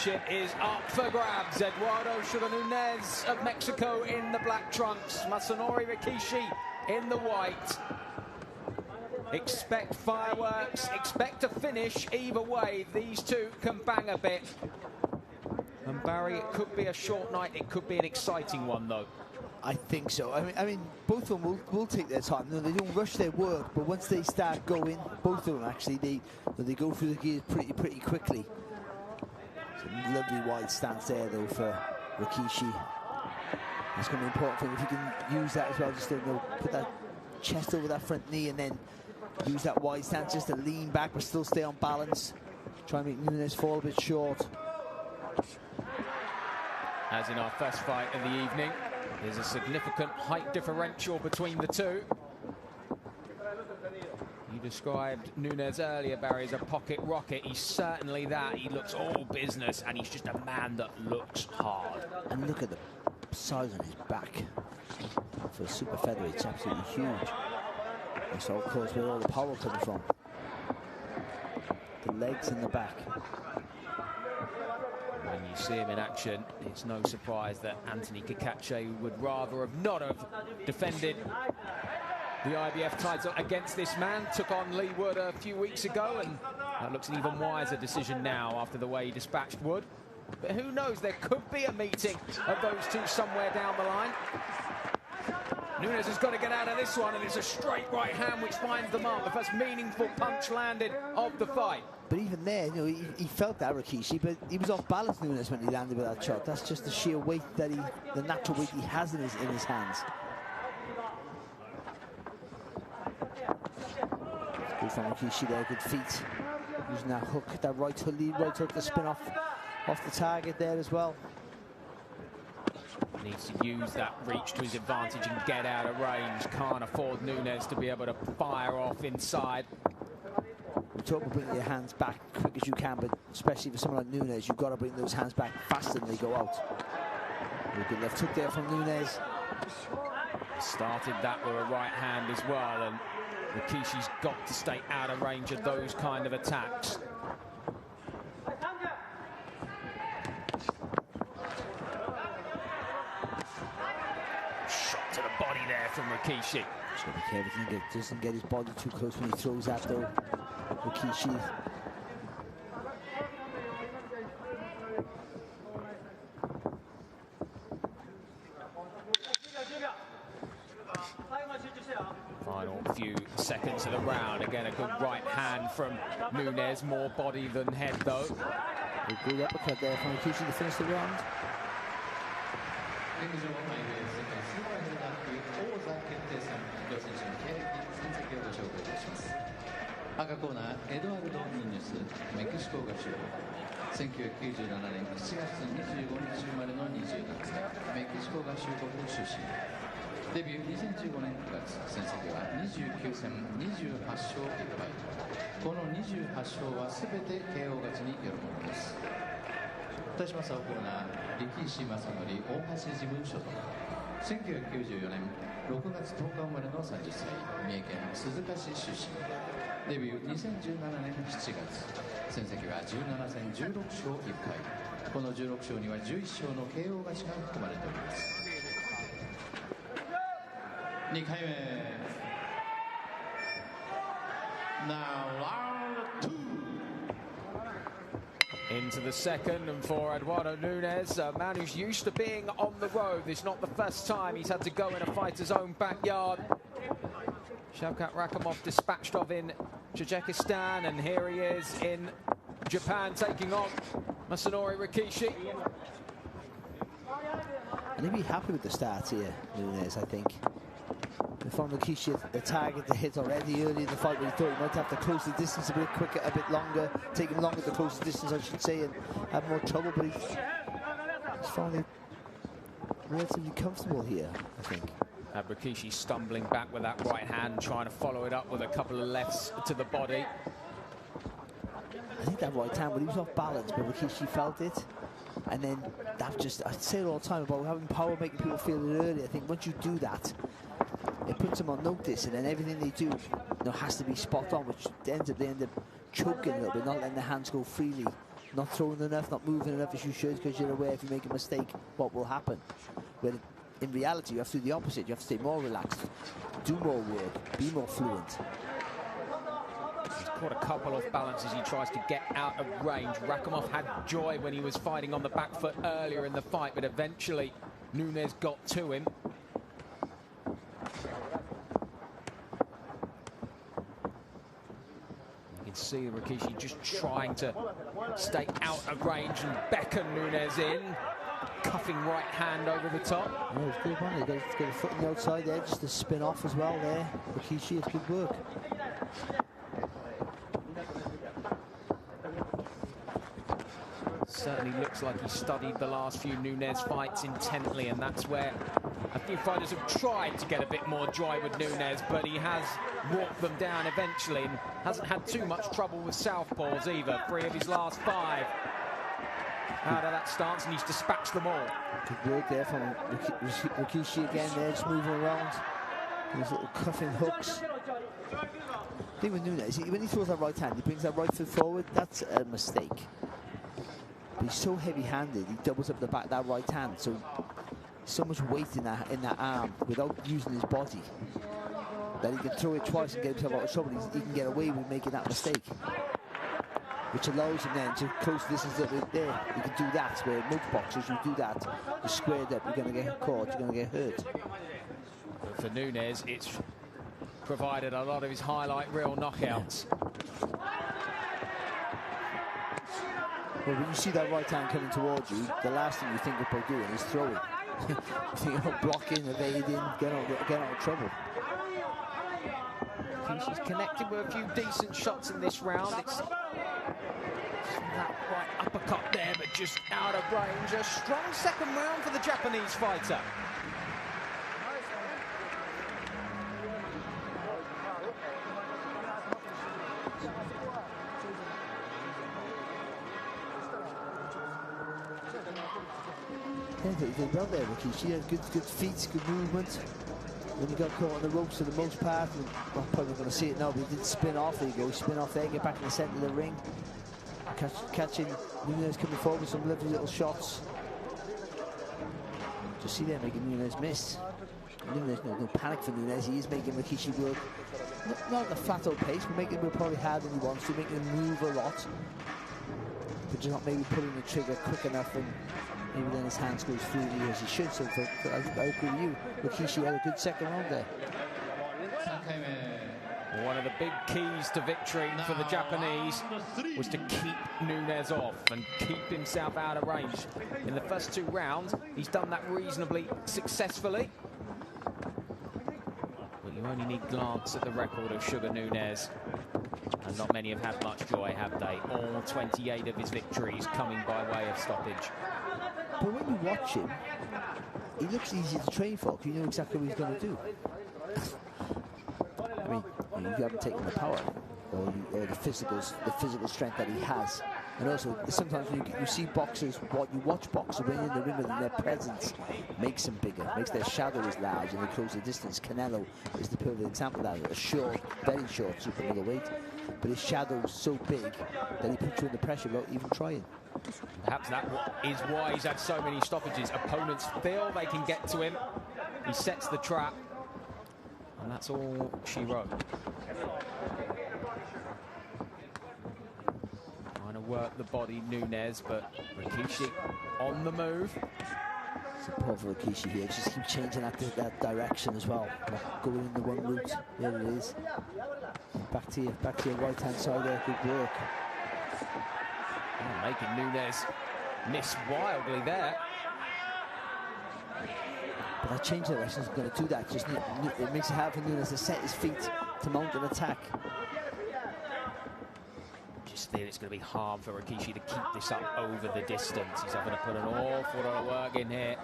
championship is up for grabs. Eduardo Nunez of Mexico in the black trunks, Masanori Rikiishi in the white. Expect fireworks, expect a finish either way. These two can bang a bit. And Barry, it could be a short night, it could be an exciting one though. I think so. I mean, both of them will take their time. No, they don't rush their work, but once they start going, both of them actually, they go through the gears pretty quickly. It's a lovely wide stance there though for Rikiishi. That's going to be important for him if he can use that as well. Just to put that chest over that front knee and then use that wide stance just to lean back but still stay on balance. Try and make Nunez fall a bit short. As in our first fight of the evening, there's a significant height differential between the two. You described Nunez earlier, Barry, as a pocket rocket. He's certainly that. He looks all business, and he's just a man that looks hard. And look at the size on his back. For a super featherweight, it's absolutely huge. And so, of course, where all the power comes from. The legs and the back. When you see him in action, it's no surprise that Anthony Kakache would rather have not have defended the IBF title against this man. Took on Lee Wood a few weeks ago, and that looks an even wiser decision now after the way he dispatched Wood. But who knows, there could be a meeting of those two somewhere down the line. Nunez has got to get out of this one, and it's a straight right hand which finds the mark. The first meaningful punch landed of the fight. But even there, you know, he felt that, Rikiishi, but he was off balance, Nunez, when he landed with that shot. That's just the sheer weight that the natural weight he has in his hands. Good from Rikiishi there, good feet. Using that hook, that right hook, lead right hook to spin off the target there as well. Needs to use that reach to his advantage and get out of range. Can't afford Nunez to be able to fire off inside. We talk about bringing your hands back quick as you can, but especially for someone like Nunez, you've got to bring those hands back faster than they go out. Good left hook there from Nunez. Started that with a right hand as well, and Rikishi's got to stay out of range of those kind of attacks. Shot to the body there from Rikiishi. Just got to be careful he doesn't get his body too close when he throws that though. Rikiishi. Final few seconds of the round. Again, a good right hand from Nunez. More body than head, though. A good uppercut there from Rikiishi to finish the round. 赤コーナーエドアルド・ヌニェス、メキシコ合衆国。1997年7月25日生まれの20代、メキシコ合衆国出身。デビュー2015年9月、戦績は29戦28勝1敗。この28勝は全て KO 勝ちによるものです。対します青コーナー、力石政則大橋事務所属。1994年6月10日生まれの30歳、三重県鈴鹿市出身。デビュー2017年7月、戦績は17戦16勝1敗。この16勝には11勝の KO 勝ちが含まれております。2回目。Now round 2. Into the second, and for Eduardo Nunez, a man who's used to being on the road. It's not the first time he's had to go in a fighter's own backyard. Shavkat Rakhimov dispatched of in Tajikistan, and here he is in Japan taking on Masanori Rikiishi. And he'd be happy with the start here, Nunez, I think. They found Rikiishi a target to hit already early in the fight, but he thought he might have to close the distance a bit quicker, a bit longer, take him longer to close the distance, I should say, and have more trouble, but he's found it relatively comfortable here, I think. Rikiishi stumbling back with that right hand, trying to follow it up with a couple of lefts to the body. I think that right hand, when he was off balance, but Rikiishi felt it. And then that just, I say it all the time about having power, making people feel it early. I think once you do that, it puts them on notice, and then everything they do, you know, has to be spot on, which they end up choking a little bit, not letting the hands go freely. not throwing enough, not moving enough as you should, because you're aware if you make a mistake, what will happen. When in reality, you have to do the opposite. You have to stay more relaxed, do more work, be more fluent. He's caught a couple off balance as he tries to get out of range. Rakhimov had joy when he was fighting on the back foot earlier in the fight, but eventually Nunez got to him. You can see Rikiishi just trying to stay out of range and beckon Nunez in. Cuffing right hand over the top. Yeah, it's good one. He's got a foot on the outside there, just to spin off as well there. Rikiishi, it's good work. Certainly looks like he studied the last few Nunez fights intently, and that's where a few fighters have tried to get a bit more joy with Nunez, but he has walked them down eventually and hasn't had too much trouble with southpaws either. 3 of his last 5 out of that stance, and he's dispatched them all. Good work there from Rikiishi again there, just moving around. These little cuffing hooks. The thing with Nunez, when he throws that right hand, he brings that right foot forward, that's a mistake. But he's so heavy-handed, he doubles up the back of that right hand, so much weight in that arm without using his body that he can throw it twice and get himself out of trouble. He can get away with making that mistake, which allows him then to close the distance that there. You can do that, where most boxers, you do that, you're squared up, you're going to get caught, you're going to get hurt. But for Nunez, it's provided a lot of his highlight reel knockouts. Well, when you see that right hand coming towards you, the last thing you think about doing is throwing. You think about blocking, evading, get out of trouble. He's connected with a few decent shots in this round. It's that right uppercut there, but just out of range. A strong second round for the Japanese fighter. Yeah, they did well there, Rikiishi. Had good feet, good movement. When he got caught on the ropes for the most part, and I'm probably going to see it now, but he did spin off. There you go, spin off there, get back in the centre of the ring. Catching Nunez coming forward with some lovely little shots. Just see there, making Nunez miss. Nunez, no panic for Nunez. He is making Rikiishi work, not at a flat out pace, but making him work probably harder than he wants to, making him move a lot, but just not maybe pulling the trigger quick enough, and maybe then his hands goes freely as he should. So I agree with you. Rikiishi had a good second round there. One of the big keys to victory for the Japanese was to keep Nunez off and keep himself out of range. In the first 2 rounds, he's done that reasonably successfully. But you only need glance at the record of Sugar Nunez, and not many have had much joy, have they? All 28 of his victories coming by way of stoppage. But when you watch him, he looks easy to train for, because you know exactly what he's going to do. I mean, you haven't taken the power or the physical strength that he has. And also, sometimes when you see boxers, you watch boxers, when in the ring with them, their presence makes them bigger, makes their shadow as large, and they close the distance. Canelo is the perfect example of that. A short, very short super middleweight, but his shadow's so big that he puts you under pressure without even trying. Perhaps that is why he's had so many stoppages. Opponents feel they can get to him. He sets the trap, and that's all she wrote. Trying to work the body, Nunez, but Rikiishi on the move. It's a poor for Rikiishi here. Just keep changing that direction as well. Not going in the one route. There it is. Back to your right hand side there. Good work. Oh, making Nunez miss wildly there. But that change of direction is going to do that. Just it makes it hard for Nunez to set his feet to mount an attack. Just feel it's going to be hard for Rikiishi to keep this up over the distance. He's having to put an awful lot of work in here.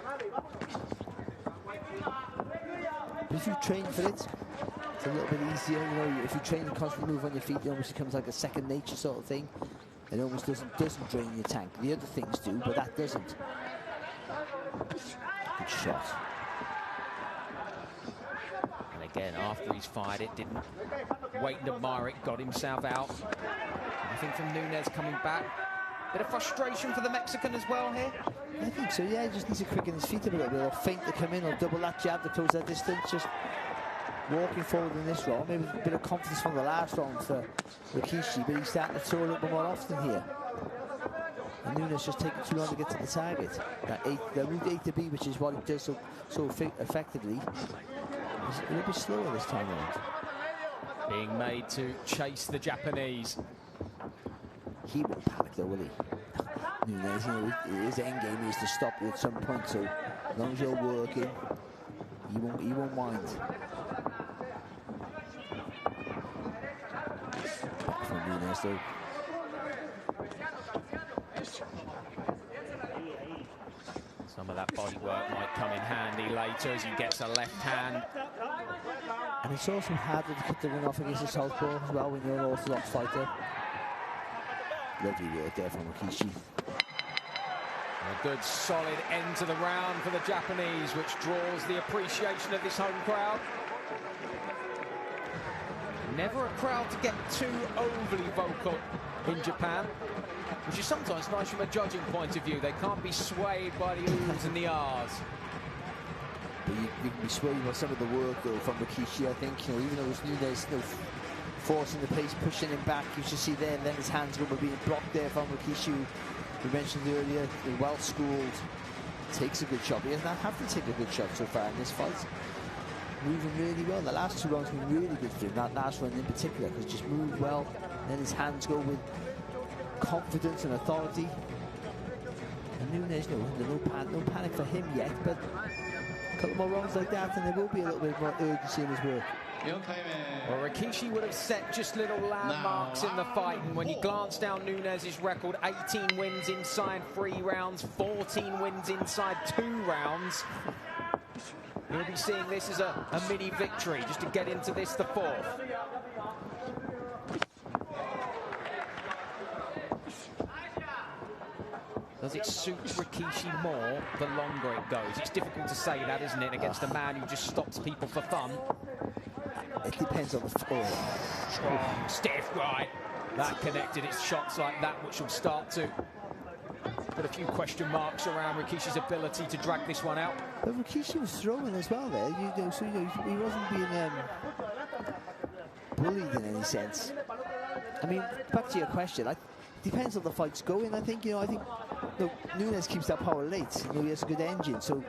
But if you train for it, it's a little bit easier. You know, if you train to constantly move on your feet, it almost becomes like a second nature sort of thing. It almost doesn't drain your tank. The other things do, but that doesn't. Good shot. And again, after he's fired it, didn't wait and admire it, got himself out. I think from Nunez coming back, Bit of frustration for the Mexican as well here. I think so, yeah. He just needs to quicken his feet a little bit, or feint to come in, or double that jab to close that distance. Just walking forward in this round. Maybe a bit of confidence from the last round for Rikiishi, but he's starting to throw a little bit more often here. And Nunez just taking too long to get to the target. The route A to B, which is what he does so effectively, is a little bit slower this time around. Being made to chase the Japanese. He won't panic though, will he? Nunez, you know, his end game is to stop you at some point, so as long as you're working, he won't mind. Back from Nunez though. Some of that body work might come in handy later as he gets a left hand. And it's also harder to cut the ring off against a southpaw as well when you're an orthodox fighter. Lovely work there from Rikiishi. A good solid end to the round for the Japanese, which draws the appreciation of this home crowd. Never a crowd to get too overly vocal in Japan, which is sometimes nice from a judging point of view. They can't be swayed by the oohs and the ahs. But you can be swayed by some of the work though from Rikiishi, I think. You know, even though it was Nunez, you know, forcing the pace, pushing him back, you should see there, and then his hands were being blocked there from Rikiishi, who we mentioned earlier, well schooled, takes a good shot. He doesn't have to take a good shot so far in this fight. Moving really well. The last two rounds have been really good for him, that last round in particular, because he just moved well, and then his hands go with confidence and authority. And Nunez, no panic for him yet, but a couple more rounds like that and there will be a little bit more urgency in his work. Well, Rikiishi would have set just little landmarks in the fight, and when you glance down Nunez's record, 18 wins inside 3 rounds, 14 wins inside 2 rounds. You'll be seeing this as a mini victory just to get into this, the 4th. Does it suit Rikiishi more the longer it goes? It's difficult to say that, isn't it, against a man who just stops people for fun. It depends on the score. Strong, stiff right. That connected. It's shots like that which will start to put a few question marks around Rikishi's ability to drag this one out. But Rikiishi was throwing as well there, so he wasn't being bullied in any sense. I mean, back to your question, it depends on the fight's going. I think Nunez keeps that power late. He has a good engine, so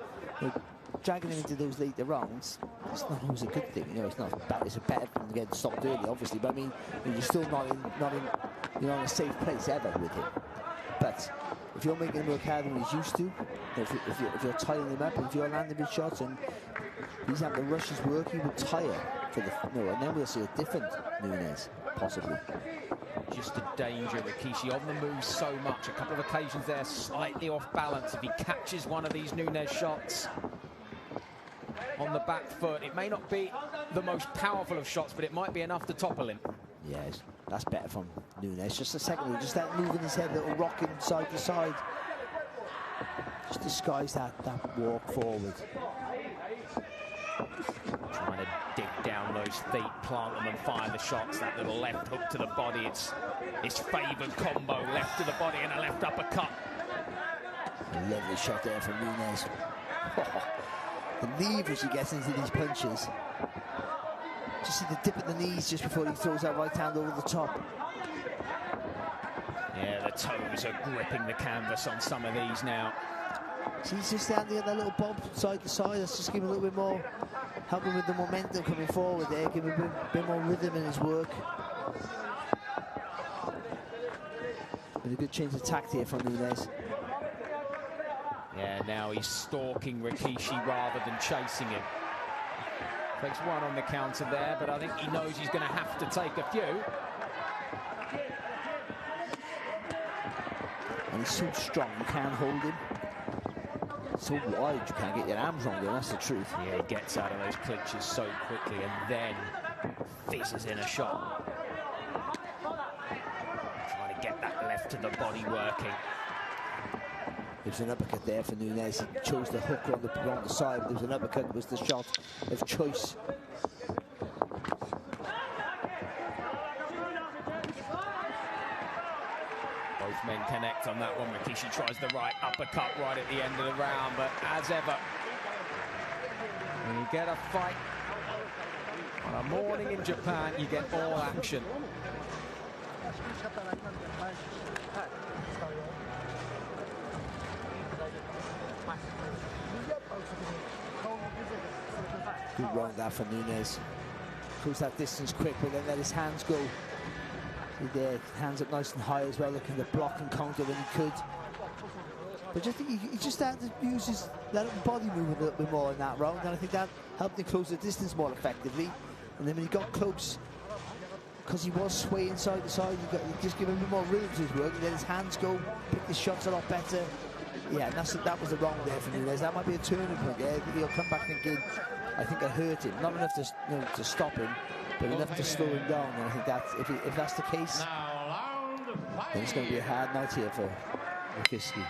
dragging him into those later rounds, it's not always a good thing. It's not bad. It's a better thing to get stopped early, obviously. But I mean, you're still not in a safe place ever with him. But if you're making him work harder than he's used to, if you're tying him up, if you're landing his shots and he's having to rush his work, he will tire for and then we'll see a different Nunez, possibly. Just a danger, Rikiishi on the move so much. A couple of occasions there, slightly off balance. If he catches one of these Nunez shots on the back foot, it may not be the most powerful of shots, but it might be enough to topple him. Yes, that's better from Nunez. Just a second, just that moving his head, little rocking side to side. Just disguise that walk forward. Trying to dig down those feet, plant them and fire the shots. That little left hook to the body, it's his favoured combo, left to the body and a left uppercut. A lovely shot there from Nunez. The leverage he gets into these punches. Just see the dip at the knees just before he throws that right hand over the top. Yeah, the toes are gripping the canvas on some of these now. So he's just standing at that little bob side to side. That's just giving a little bit more, helping with the momentum coming forward there, giving a bit more rhythm in his work. With a good change of tact here from Nunez. Yeah, now he's stalking Rikiishi rather than chasing him. Takes one on the counter there, but I think he knows he's going to have to take a few. And he's so strong, you can't hold him. So wide, you can't get your arms on him, that's the truth. Yeah, he gets out of those clinches so quickly and then fizzes in a shot. Trying to get that left to the body working. There's an uppercut there for Nunez. He chose the hook on the side, but there was an uppercut, was the shot of choice. Both men connect on that one. Rikiishi tries the right uppercut right at the end of the round, but as ever, when you get a fight on a morning in Japan, you get all action. Good round that for Nunez. Close that distance quick, but then let his hands go. Hands up nice and high as well, looking to block and counter when he could. But I think he just had to use his body movement a little bit more in that round, and I think that helped him close the distance more effectively. And then when he got close, because he was swaying side to side, he just give him a bit more rhythm to his work, and let his hands go, pick the shots a lot better. Yeah, and that was the wrong there for Nunez. That might be a turning point there. He'll come back thinking, I think I hurt him. Not enough to stop him, but enough to slow him down. And I think that if that's the case, then it's going to be a hard night here for Rikiishi.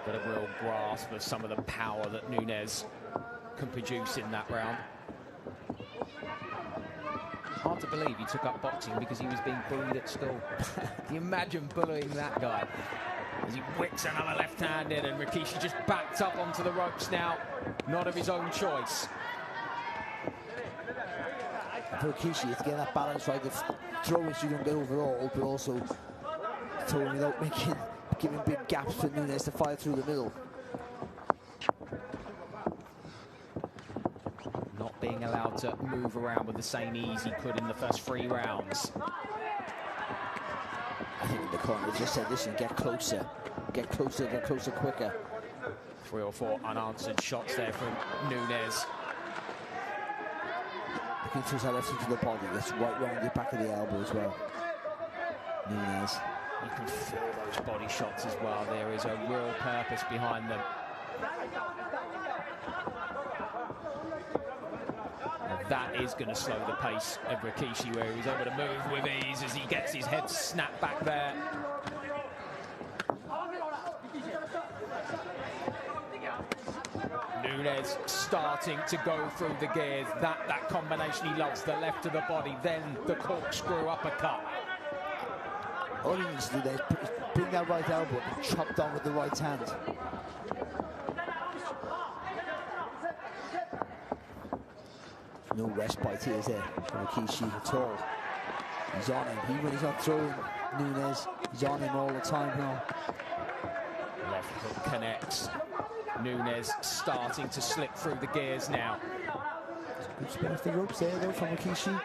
Got a real grasp of some of the power that Nunez can produce in that round. Hard to believe he took up boxing because he was being bullied at school. Can you imagine bullying that guy? As he whips another left hand in, and Rikiishi just backed up onto the ropes now, not of his own choice. For Rikiishi, to get that balance right, the throwing so you don't get overall, but also throwing without giving big gaps for Nunez to fire through the middle. Not being allowed to move around with the same ease he could in the first 3 rounds. I think in the corner they just said, listen, get closer quicker. 3 or 4 unanswered shots there from Nunez. Looking through that left into the body, that's right round the back of the elbow as well. Nunez. You can feel those body shots as well. There is a real purpose behind them. And that is going to slow the pace of Rikiishi, where he's able to move with ease as he gets his head snapped back there. Nunez starting to go through the gears. That combination he loves, the left of the body, then the corkscrew uppercut. All he needs to do there is bring that right elbow and chop down with the right hand. No respite here, is there, for Rikiishi at all. He's on him. Even when he's not throwing Nunez, he's on him all the time now. Left hook connects. Nunez starting to slip through the gears now. Good spin off the ropes there, though, from Rikiishi.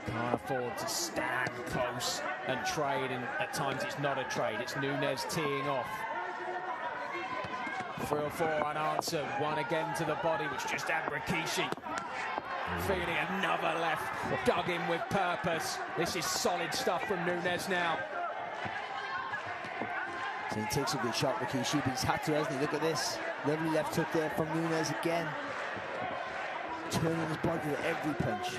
Can't afford to stand close and trade, and at times it's not a trade. It's Nunez teeing off. 3 or 4 unanswered. One again to the body, which just had Rikiishi feeling another left. Dug in with purpose. This is solid stuff from Nunez now. So he takes a good shot, Rikiishi, but he's had to, hasn't he? Look at this. Lovely left hook there from Nunez again. Turning his body with every punch.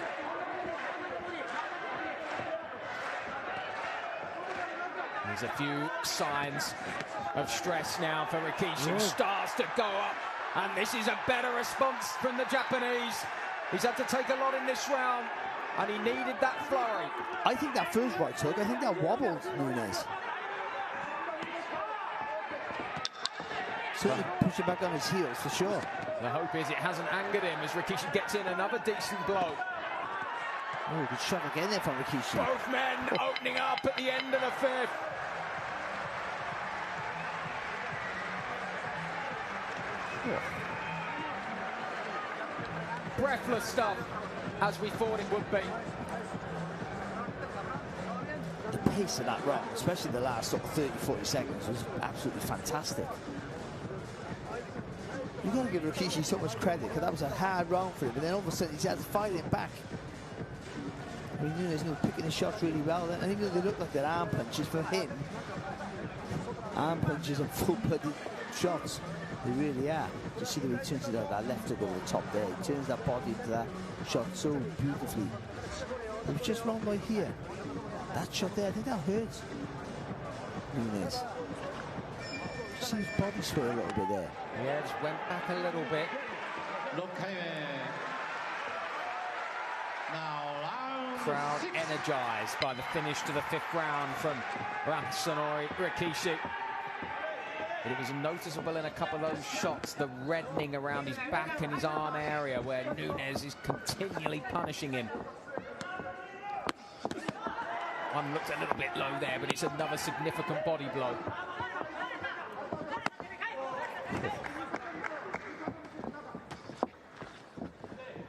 There's a few signs of stress now for Rikiishi, who starts to go up, and this is a better response from the Japanese. He's had to take a lot in this round, and he needed that flurry. I think that first right hook, I think that wobbled Nunez. Certainly pushing back on his heels, for sure. The hope is it hasn't angered him as Rikiishi gets in another decent blow. Oh, good shot again there from Rikiishi. Both men opening up at the end of the 5th. Breathless stuff, as we thought it would be. The pace of that round, especially the last sort of 30-40 seconds, was absolutely fantastic. You've got to give Rikiishi so much credit, because that was a hard round for him, and then all of a sudden he's had to fight him back. I mean, Nunez picking his shots really well, and even though they look like they're arm punches, for him, arm punches are full-blooded shots. They really are. Just see the way he turns it out, that left hook over the top there. He turns that body into that shot so beautifully. It was just wrong right here. That shot there, I think that hurts Nunez. Just see his body sway a little bit there. Yeah, just went back a little bit. Now round Crowd energized by the finish to the 5th round from Masanori Rikiishi. But it was noticeable in a couple of those shots, the reddening around his back and his arm area where Nunez is continually punishing him. One looked a little bit low there, but it's another significant body blow.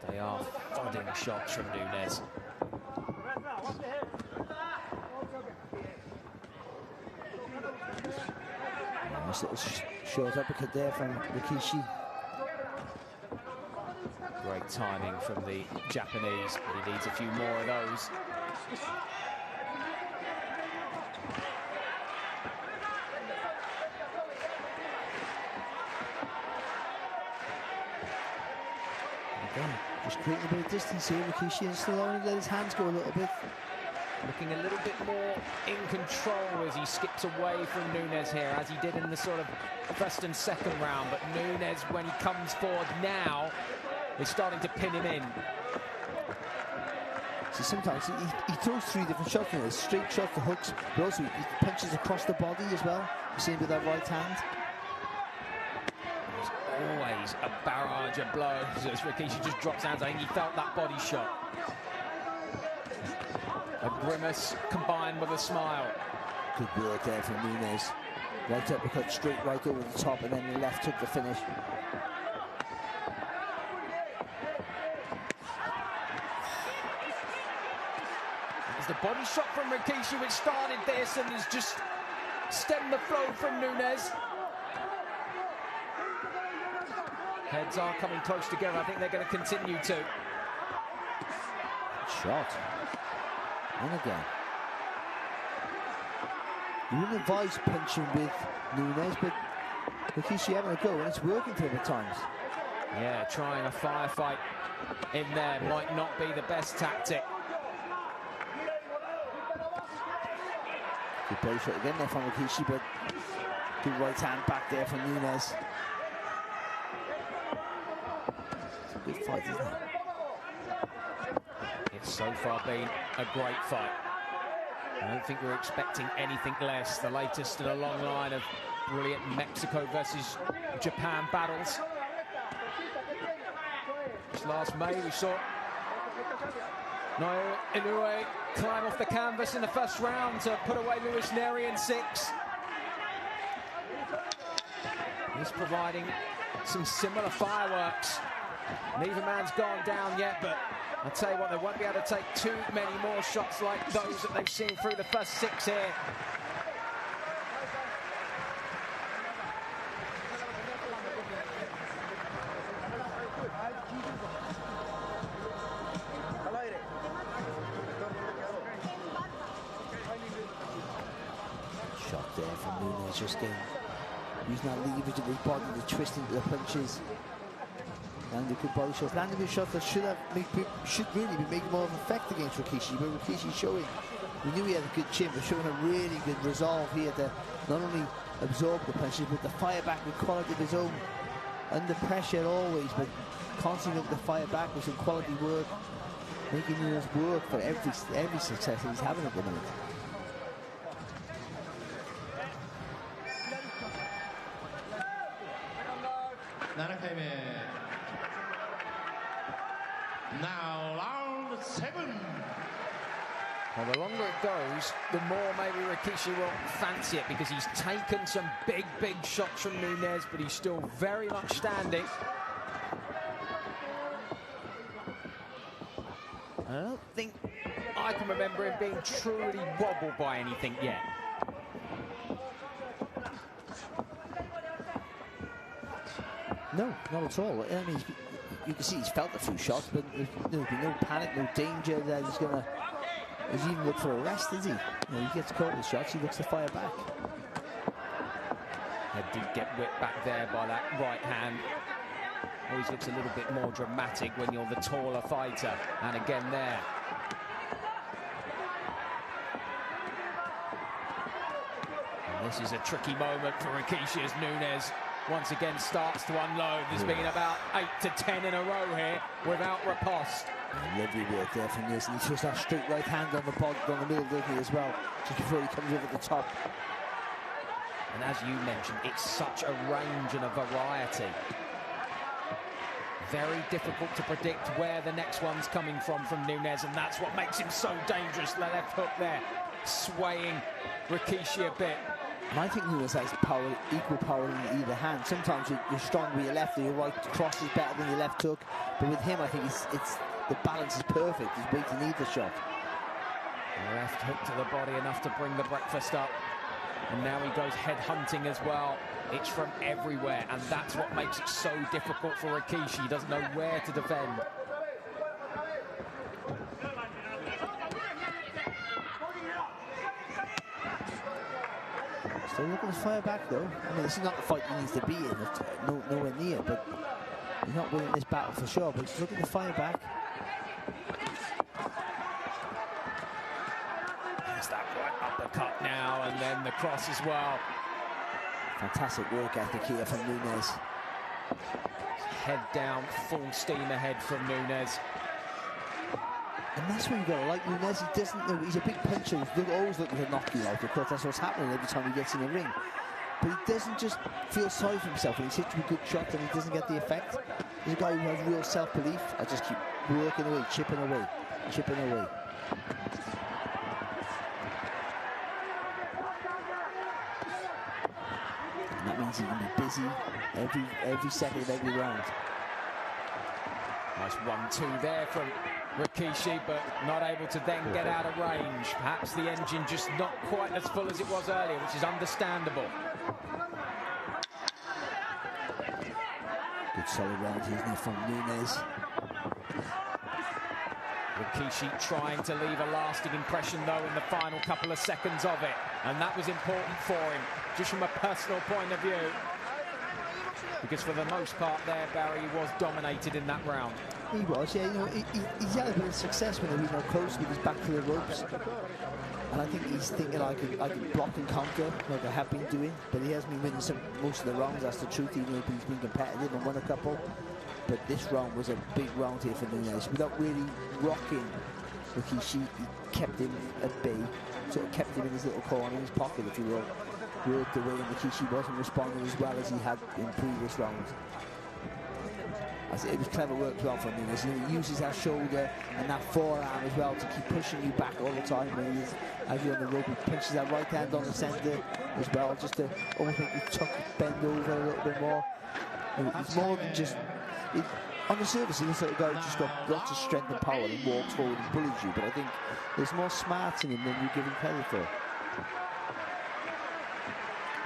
They are thudding shots from Nunez. Nice little short uppercut there from Rikiishi. Great timing from the Japanese, but he needs a few more of those. Again, just creating a bit of distance here. Rikiishi is still only let his hands go a little bit. Looking a little bit more in control as he skips away from Nunez here, as he did in the sort of 1st and 2nd round. But Nunez, when he comes forward now, is starting to pin him in. So sometimes he throws 3 different shots in there. Straight shots, the hooks, but also he punches across the body as well. You see him with that right hand. There's always a barrage of blows as Rikiishi just drops hands. I think he felt that body shot. A grimace combined with a smile. Good work there from Nunez. Right uppercut straight right over the top, and then the left took the finish. It's the body shot from Rikiishi which started this and has just stemmed the flow from Nunez. Heads are coming close together. I think they're going to continue to. Shot. And again. You wouldn't advise punching with Nunez, but Rikiishi having a go, and it's working for him at times. Yeah, trying a firefight in there might not be the best tactic. Good body shot again there from Rikiishi, but good right hand back there from Nunez. It's a good fight, isn't it? It's so far been a great fight. I don't think we're expecting anything less. The latest in a long line of brilliant Mexico versus Japan battles. Just last May we saw Naoya Inoue climb off the canvas in the 1st round to put away Luis Neri in 6. He's providing some similar fireworks. Neither man's gone down yet, but I'll tell you what, they won't be able to take too many more shots like those that they've seen through the first 6 here. Shot there from Nunez, just getting using that leverage of his body to twist into the punches. Landed good body shots, landed good shots that should really be making more of an effect against Rikiishi, but Rikiishi showing, we knew he had a good chin, but showing a really good resolve here to not only absorb the punches, but to fire back with quality of his own. Under pressure always, but constantly able to fire back with some quality work, making Nunez work for every success that he's having at the minute. Now round 7. Well, the longer it goes, the more maybe Rikiishi will fancy it, because he's taken some big shots from Nunez, but he's still very much standing. I don't think I can remember him being truly wobbled by anything yet. No, not at all. I mean, you can see he's felt a few shots, but there'll be no panic, no danger that he's going to... Does he even look for a rest, is he? You know, he gets caught with shots, he looks to fire back. Head did get whipped back there by that right hand. Always looks a little bit more dramatic when you're the taller fighter. And again there. And this is a tricky moment for Rikiishi as Nunez once again starts to unload. There's been about 8 to 10 in a row here without riposte. Lovely work there from Nunez, and he throws that straight right hand on the body, on the middle, doesn't he, as well, just before he comes over the top. And as you mentioned, it's such a range and a variety. Very difficult to predict where the next one's coming from Nunez, and that's what makes him so dangerous. The left hook there, swaying Rikiishi a bit. And I think Nunez has power, equal power in either hand. Sometimes you're strong with your left or your right. Cross is better than your left hook, but with him, I think it's the balance is perfect. He's waiting either shot. Left hook to the body, enough to bring the breakfast up. And now he goes head hunting as well. It's from everywhere, and that's what makes it so difficult for Rikiishi. He doesn't know where to defend. Still looking to fire back, though. I mean, this is not the fight he needs to be in. Nowhere near, but he's not winning this battle for sure, but he's looking to fire back. There's that right uppercut now, and then the cross as well. Fantastic work ethic here from Nunez. Head down, full steam ahead from Nunez. And that's what you've got to like Nunez. He doesn't, he's a big puncher. He's always looking to knock you out. Of course, that's what's happening every time he gets in the ring. But he doesn't just feel sorry for himself when he's hit with good shots and he doesn't get the effect. He's a guy who has real self-belief. I just keep working away, chipping away, chipping away. And that means he can be busy every second of every round. Nice 1-2 there from Rikiishi, but not able to then get out of range. Perhaps the engine just not quite as full as it was earlier, which is understandable. Good solid round here from Nunez. Rikiishi trying to leave a lasting impression, though, in the final couple of seconds of it. And that was important for him, just from a personal point of view. Because for the most part there, Barry, he was dominated in that round. He was, yeah. You know, he's had a bit of success when he was close with his back to the ropes. And I think he's thinking I could block and counter like I have been doing. But he has been winning most of the rounds, that's the truth, even though he's been competitive and won a couple. But this round was a big round here for Nunez. Without really rocking Rikiishi, he kept him at bay, sort of kept him in his little corner, in his pocket, if you will. Worked away, and Rikiishi wasn't responding as well as he had in previous rounds. It was clever work as well from Nunez. He uses that shoulder and that forearm as well to keep pushing you back all the time when he's as you're on the rope. He punches that right hand on the centre as well, just to almost make you bend over a little bit more. He's more than just... on the surface, he looks like a guy who's just got lots of strength and power and walks forward and bullies you, but I think there's more smarts in him than you give him credit for.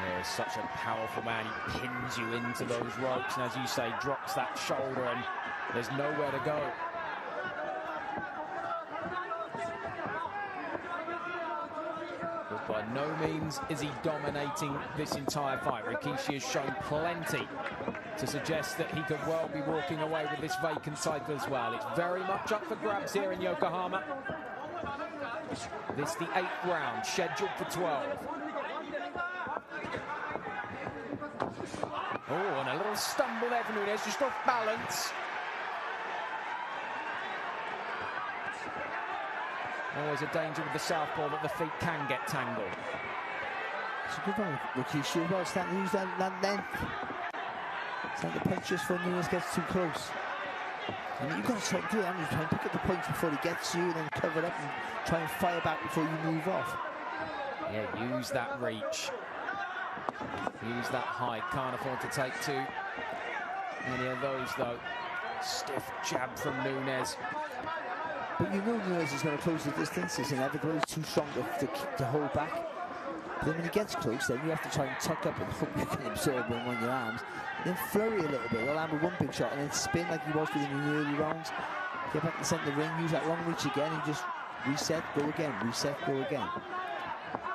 Yeah, such a powerful man. He pins you into those ropes, and as you say, drops that shoulder, and there's nowhere to go. But by no means is he dominating this entire fight. Rikiishi has shown plenty to suggest that he could well be walking away with this vacant title as well. It's very much up for grabs here in Yokohama. This is the 8th round, scheduled for 12. Oh, and a little stumble there for Nunez, just off balance. Always a danger with the southpaw that the feet can get tangled. It's a good one, Rikiishi as well, starting to use that length. Starting to punch just before Nunez gets too close. And you've got to try and do it, haven't you? Try and pick up the points before he gets you, and then cover it up and try and fire back before you move off. Yeah, use that reach. Use that height. Can't afford to take too many of those, though. Stiff jab from Nunez. But you know Nunez is going to close the distance. It's inevitable. He's too strong to hold back. But then when he gets close, then you have to try and tuck up and hope you can absorb him on your arms. Then flurry a little bit. He'll land with one big shot and then spin like he was doing in the early rounds. Get back to the centre of the ring, use that long reach again, and just reset, go again, reset, go again.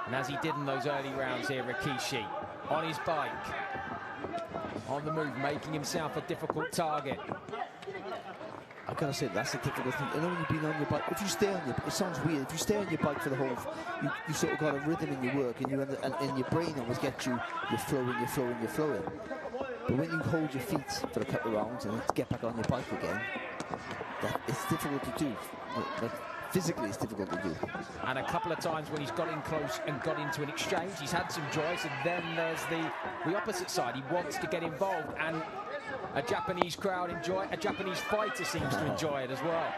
And as he did in those early rounds here, Rikiishi on his bike, on the move, making himself a difficult target. I've got to say, that's the difficult thing. I know when you've been on your bike, if you stay on your, it sounds weird, if you stay on your bike for the whole, you sort of got a rhythm in your work, and in your brain always gets you, you're flowing. But when you hold your feet for a couple of rounds and get back on your bike again, it's difficult to do. Like, physically, it's difficult to do. And a couple of times when he's got in close and got into an exchange, he's had some joys. And then there's the opposite side. He wants to get involved, and a Japanese crowd enjoy it. A Japanese fighter seems to enjoy it as well.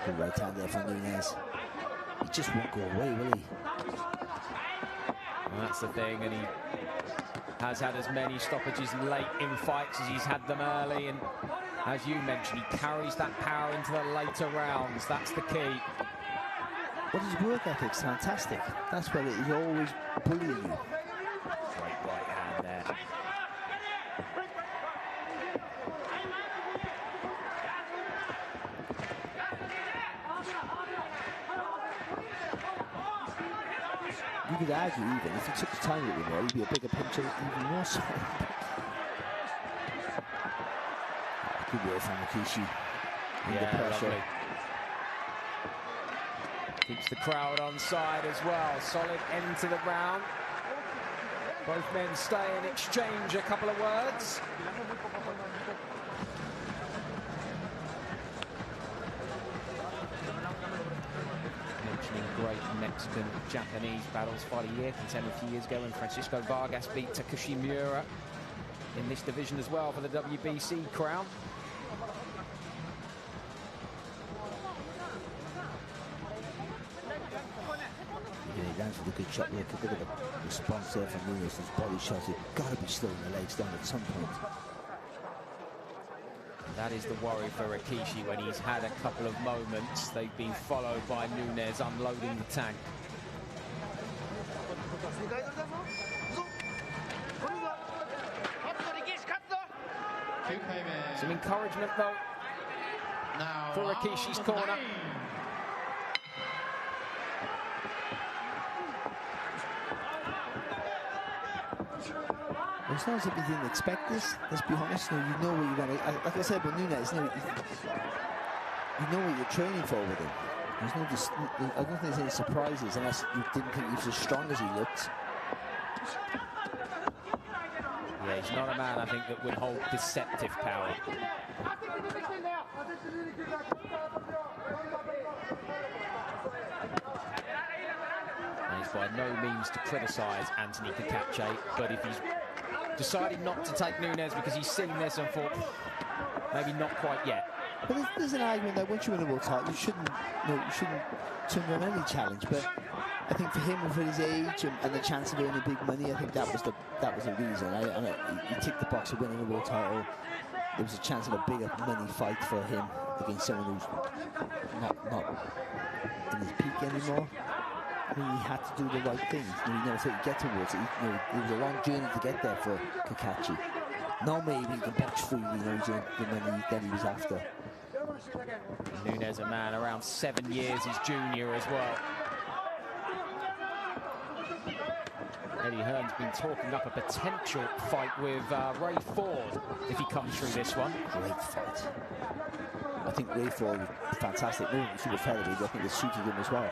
Good right hand there from Nunez. He just won't go away, will he? Well, that's the thing, and he has had as many stoppages late in fights as he's had them early, and as you mentioned, he carries that power into the later rounds. That's the key. But his work ethic's fantastic. That's where he's always bullying you. Great right hand there. You could argue even if he took the time a little more, he'd be a bigger puncher even more so. Good work from Rikiishi. Under pressure. Lovely. Keeps the crowd on side as well. Solid end to the round. Both men stay and exchange a couple of words. Mentioning great Mexican-Japanese battles, fight a year contender a few years ago when Francisco Vargas beat Takeshi Miura in this division as well for the WBC crown. He lands with a good shot. Look, a bit of a response there from Nunez. His body shots. He's got to be slowing the legs down at some point. That is the worry for Rikiishi when he's had a couple of moments. They've been followed by Nunez unloading the tank. Some encouragement though for Rikishi's corner. It's not as if he didn't expect this, let's be honest. You know what you're going to... Like I said with Nunez, you know what you're training for with him. There's no, I don't think there's any surprises unless you didn't think he was as strong as he looked. Yeah, he's not a man, I think, that would hold deceptive power. And he's by no means to criticise Anthony Kakache, but if he's decided not to take Nunez because he's seen this and thought, maybe not quite yet. But there's an argument that once you win a world title, you shouldn't turn down any challenge. But I think for him and for his age and the chance of earning big money, I think that was the reason. He ticked the box of winning a world title. There was a chance of a bigger money fight for him against someone who's not in his peak anymore. I mean, he had to do the right thing. He never thought he'd get towards it. It was a long journey to get there for Kakache. Now maybe he can box freely, the money that he was after. Nunez, a man around 7 years his junior as well. Eddie Hearn's been talking up a potential fight with Ray Ford if he comes through this one. Great fight. I think Ray Ford was fantastic. Moving through the featherweight, I think it suited him as well.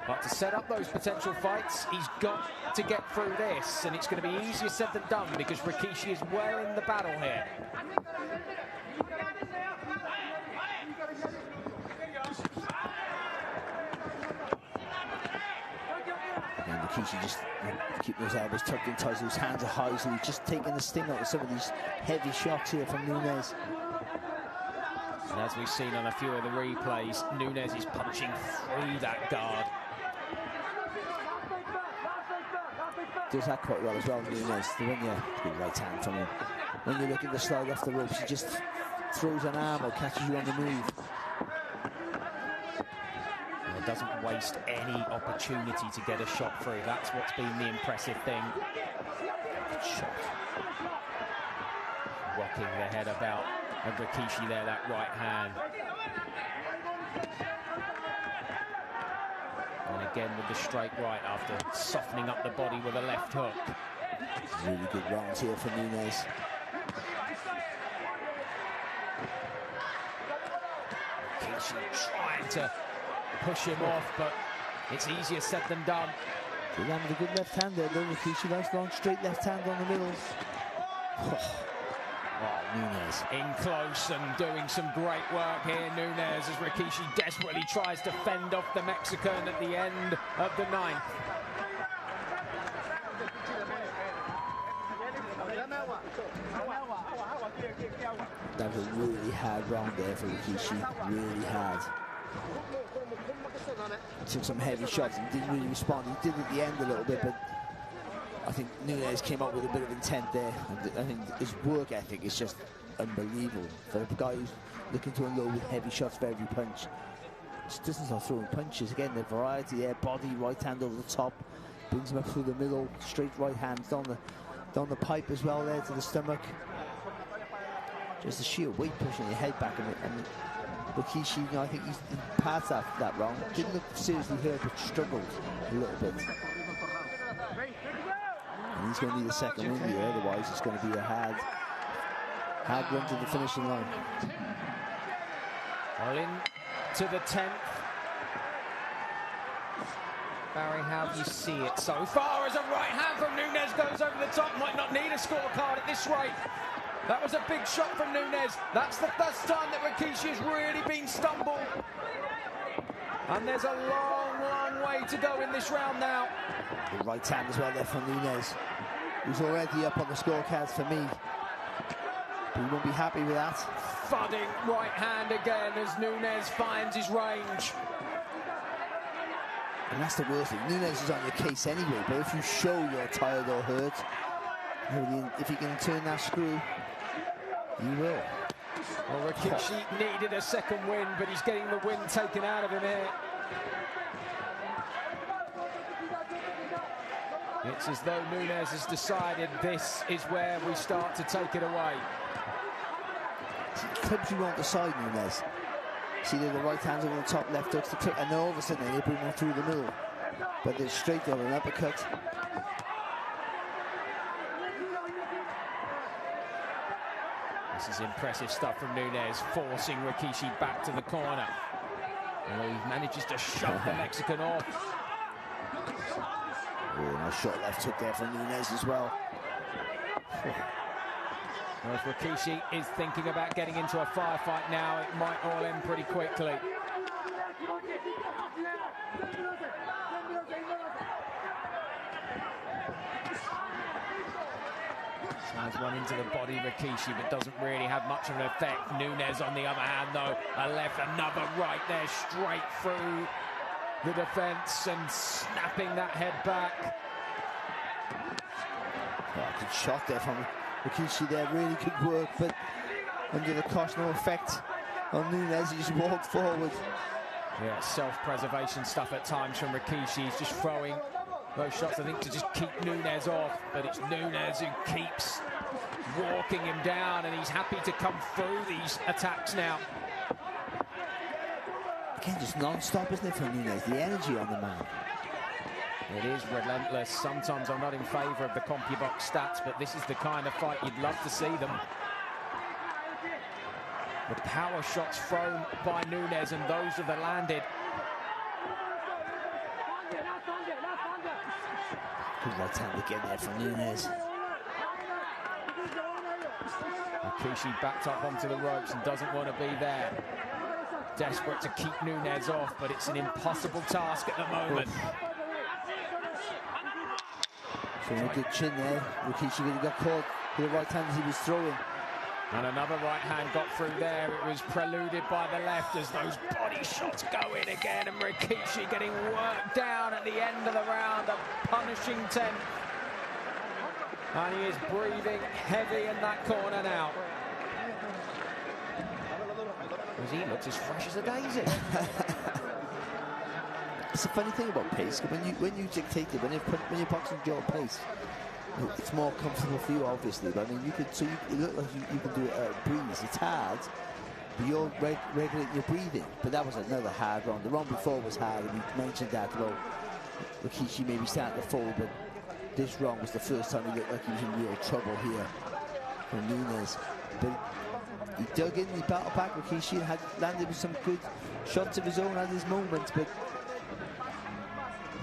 But to set up those potential fights, he's got to get through this, and it's going to be easier said than done because Rikiishi is well in the battle here. And Rikiishi just keeping his elbows tucked in tight, his hands are high, so he's just taking the sting out of some of these heavy shots here from Nunez. And as we've seen on a few of the replays, Nunez is punching through that guard. Does that quite well as well, Nunez. Good right hand from him. When you look at the slide off the ropes, he just throws an arm or catches you on the move. And it doesn't waste any opportunity to get a shot through. That's what's been the impressive thing. Good shot. Rocking the head about of Rikiishi there, that right hand. And again with the straight right after softening up the body with a left hook. Really good rounds here for Nunez. Rikiishi trying to push him off, but it's easier said than done. He landed a good left hand there, though. Rikiishi, nice long straight left hand on the middle. Oh, Nunez. In close and doing some great work here, Nunez, as Rikiishi desperately tries to fend off the Mexican at the end of the 9th. That was a really hard round there for Rikiishi, really hard. Took some heavy shots and didn't really respond. He did at the end a little bit, but I think Nunez came up with a bit of intent there. And I think his work ethic is just unbelievable. For a guy who's looking to unload with heavy shots for every punch, just doesn't start throwing punches. Again, the variety there, body, right hand over the top, brings him up through the middle, straight right hand down the pipe as well there to the stomach. Just the sheer weight pushing your head back, and Rikiishi, you know, I think he's past that round. Didn't look seriously hurt, but struggled a little bit. And he's going to need a second win here, otherwise it's going to be a hard run to the finishing line. Well, in to the 10th. Barry, how do you see it so far as a right hand from Nunez goes over the top? Might not need a scorecard at this rate. That was a big shot from Nunez. That's the first time that Rikiishi has really been stumbled. And there's a long, long way to go in this round now. The right hand as well there from Nunez. He's already up on the scorecards for me. But he won't be happy with that. Thudding right hand again as Nunez finds his range. And that's the worst thing. Nunez is on your case anyway, but if you show you're tired or hurt, if you can turn that screw, you will. Well, Rikiishi needed a second win, but he's getting the win taken out of him here. It's as though Nunez has decided this is where we start to take it away. Clubs you on the side, Nunez. See, the right hand's over the top, left hooks the clip, and then all of a sudden they bring one through the middle. But they're straight over an uppercut. This is impressive stuff from Nunez, forcing Rikiishi back to the corner. Well, he manages to shove the Mexican off. Oh, nice short left hook there from Nunez as well. Well, if Rikiishi is thinking about getting into a firefight now, it might all end pretty quickly. Slides one into the body, Rikiishi, but doesn't really have much of an effect. Nunez, on the other hand, though, a left, another right there, straight through the defence and snapping that head back. Oh, good shot there from Rikiishi there, really good work, but under the cost, no effect on Nunez. He just walked forward. Yeah, self-preservation stuff at times from Rikiishi. He's just throwing those shots, I think, to just keep Nunez off, but it's Nunez who keeps walking him down, and he's happy to come through these attacks now. Again, just non-stop, isn't it, from Nunez? The energy on the man. It is relentless. Sometimes I'm not in favour of the CompuBox stats, but this is the kind of fight you'd love to see them. The power shots thrown by Nunez, and those that are landed. Good right hand again there from Nunez. Rikiishi backed up onto the ropes and doesn't want to be there. Desperate to keep Nunez off, but it's an impossible task at the moment. So a good chin there. Rikiishi really got caught with the right hand as he was throwing. And another right hand got through there. It was preluded by the left as those body shots go in again. And Rikiishi getting worked down at the end of the round. A punishing 10. And he is breathing heavy in that corner now. Because he looks as fresh as a daisy. It's a funny thing about pace. When you dictate it, when you're boxing your pace, it's more comfortable for you, obviously. But I mean, you look like you can do it at a breeze. It's hard, but you're regulating your breathing. But that was another hard round. The round before was hard, and we mentioned that about Rikiishi maybe starting to fall, but this round was the first time he looked like he was in real trouble here from Nunez. But he dug in, he battled back. Rikiishi had landed with some good shots of his own at his moments, but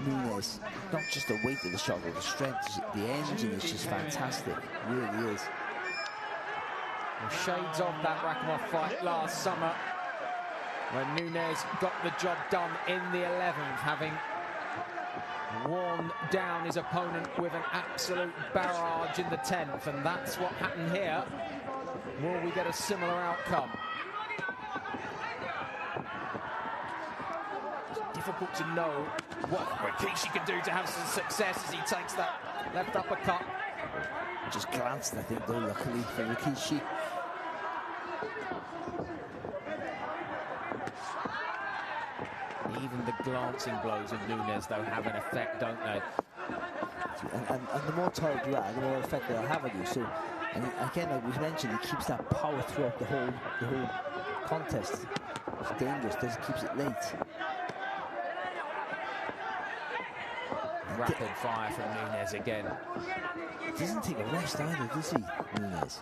Nunez, not just the weight of the shot, but the strength, the engine is just fantastic. It really is. Shades of that Rakhimov fight last summer, when Nunez got the job done in the 11th, having worn down his opponent with an absolute barrage in the 10th, and that's what happened here. Will we get a similar outcome? It's difficult to know what Rikiishi can do to have some success as he takes that left uppercut. Just glanced, I think, though, luckily for Rikiishi. Even the glancing blows of Nunez, though, have an effect, don't they? And the more tired you are, the more effect they'll have on you. So, and again, like we mentioned, he keeps that power throughout the whole contest. It's dangerous. He keeps it late. Rapid fire from Nunez again. He doesn't take a rest either, does he, Nunez?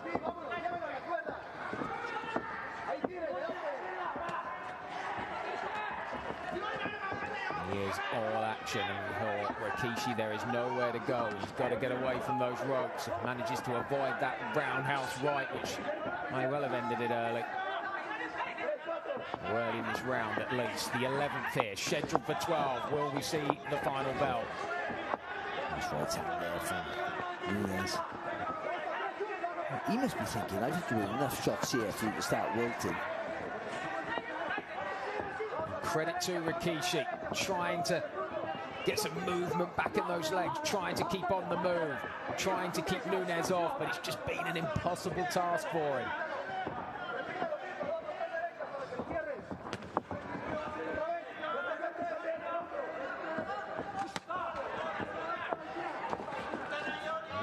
He is all action, and for Rikiishi there is nowhere to go. He's got to get away from those ropes. Manages to avoid that roundhouse right, which may well have ended it early. Early in this round, at least. The 11th here, scheduled for 12. Will we see the final bell? Nice right hand there from Nunez. He must be thinking, I've just doing enough shots here for you to start wilting. Credit to Rikiishi, trying to get some movement back in those legs, trying to keep on the move, trying to keep Nunez off, but it's just been an impossible task for him.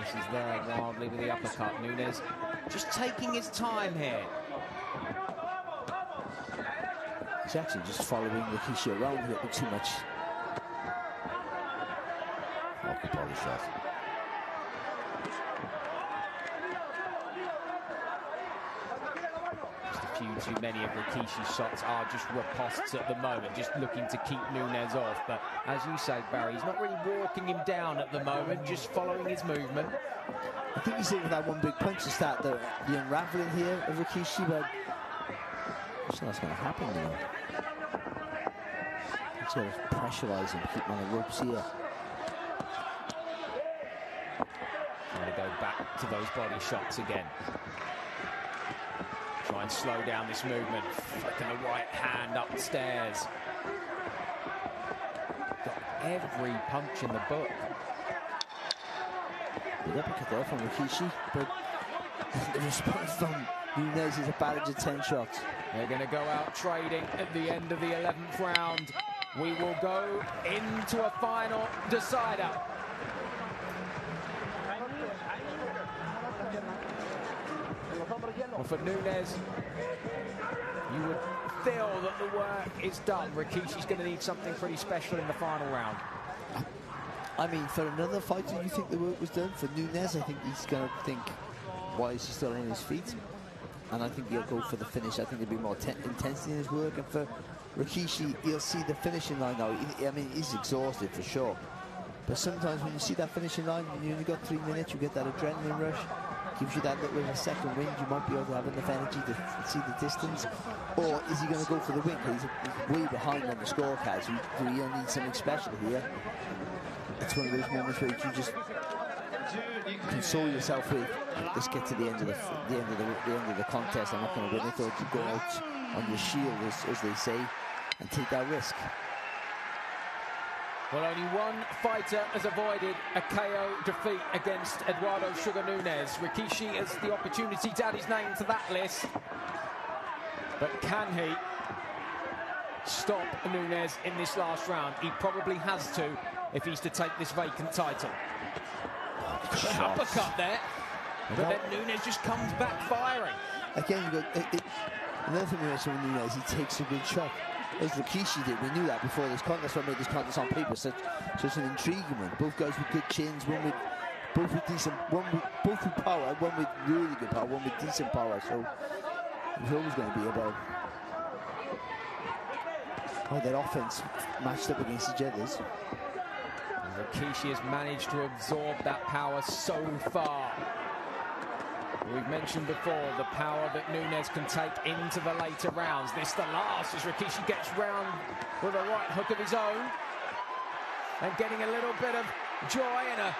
This is there wildly with the uppercut. Nunez just taking his time here. He's actually just following Rikiishi around a little bit too much. Okay, body shot. Just a few too many of Rikishi's shots are just ripostes at the moment, just looking to keep Nunez off. But as you say, Barry, he's not really walking him down at the moment, just following his movement. I think he's in with that one big punch to start the unraveling here of Rikiishi, but I don't think that's going to happen now. He's got to pressurise him, keep him on the ropes here. Trying to go back to those body shots again. Try and slow down this movement. Flicking the right hand upstairs. Got every punch in the book. Good uppercut there from Rikiishi, but the response from Nunez is a barrage of 10 shots. They're going to go out trading at the end of the 11th round. We will go into a final decider. Well, for Nunez, you would feel that the work is done. Rikishi's going to need something pretty special in the final round. I mean, for another fighter, you think the work was done? For Nunez, I think he's going to think, why is he still on his feet? And I think he'll go for the finish. I think there'll be more intensity in his work. And for Rikiishi, he'll see the finishing line now. I mean, he's exhausted for sure. But sometimes when you see that finishing line, you only got 3 minutes, you get that adrenaline rush. Gives you that little bit of a second wind. You might be able to have enough energy to see the distance. Or is he going to go for the win? Because he's way behind on the scorecards. So he'll need something special here. It's one of those moments where you just console yourself with, let's get to the end of the contest. I'm not going to win it, or you go out on your shield, as they say, and take that risk. Well, only one fighter has avoided a KO defeat against Eduardo Sugar Nunez. Rikiishi has the opportunity to add his name to that list. But can he stop Nunez in this last round? He probably has to if he's to take this vacant title. Uppercut there, but then Nunez just comes back firing. Again, you got, another thing we mentioned with Nunez, he takes a good shot. As Rikiishi did, we knew that before this contest. What made this contest on paper such an intriguing one. Both guys with good chins, both with decent, both with power, one with really good power, one with decent power. So it's always going to be about how their offense matched up against each other's. Rikiishi has managed to absorb that power so far. We've mentioned before the power that Nunez can take into the later rounds. This the last as Rikiishi gets round with a right hook of his own and getting a little bit of joy and a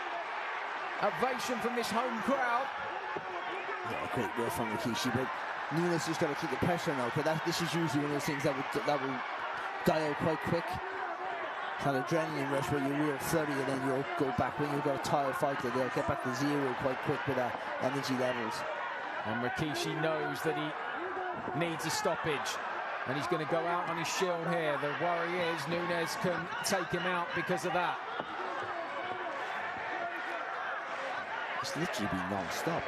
ovation from this home crowd. Yeah, great work from Rikiishi, but Nunez just got to keep the pressure now, because this is usually one of those things that will die out quite quick. It's an adrenaline rush where you're real flurry and then you'll go back. When you've got a tired fighter, they'll get back to zero quite quick with their energy levels. And Rikiishi knows that he needs a stoppage, and he's going to go out on his shield here. The worry is Nunez can take him out because of that. It's literally been non-stop.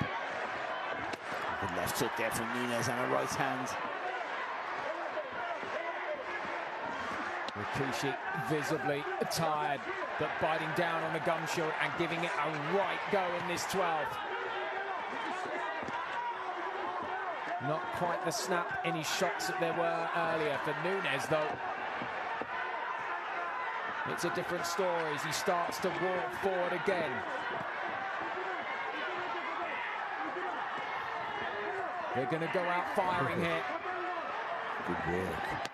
The left hook there from Nunez and a right hand. Rikiishi visibly tired, but biting down on the gum shield and giving it a right go in this 12th. Not quite the snap in his shots that there were earlier for Nunez, though. It's a different story as he starts to walk forward again. They're going to go out firing here. Good work.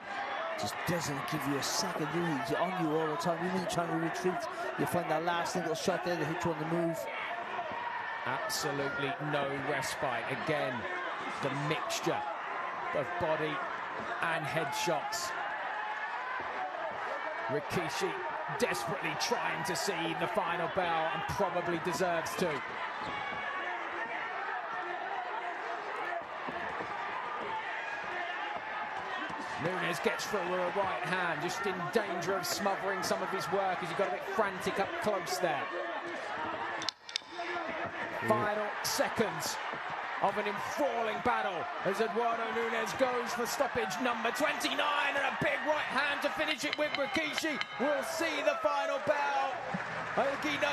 Just doesn't give you a second, really. He's on you all the time. Even when you're trying to retreat, you find that last little shot there that hits you on the move. Absolutely no respite. Again, the mixture of body and head shots. Rikiishi desperately trying to see the final bell and probably deserves to. Nunez gets through with a right hand, just in danger of smothering some of his work as he got a bit frantic up close there. Final seconds of an enthralling battle as Eduardo Nunez goes for stoppage number 29 and a big right hand to finish it with Rikiishi. We'll see the final bell. I think he knows.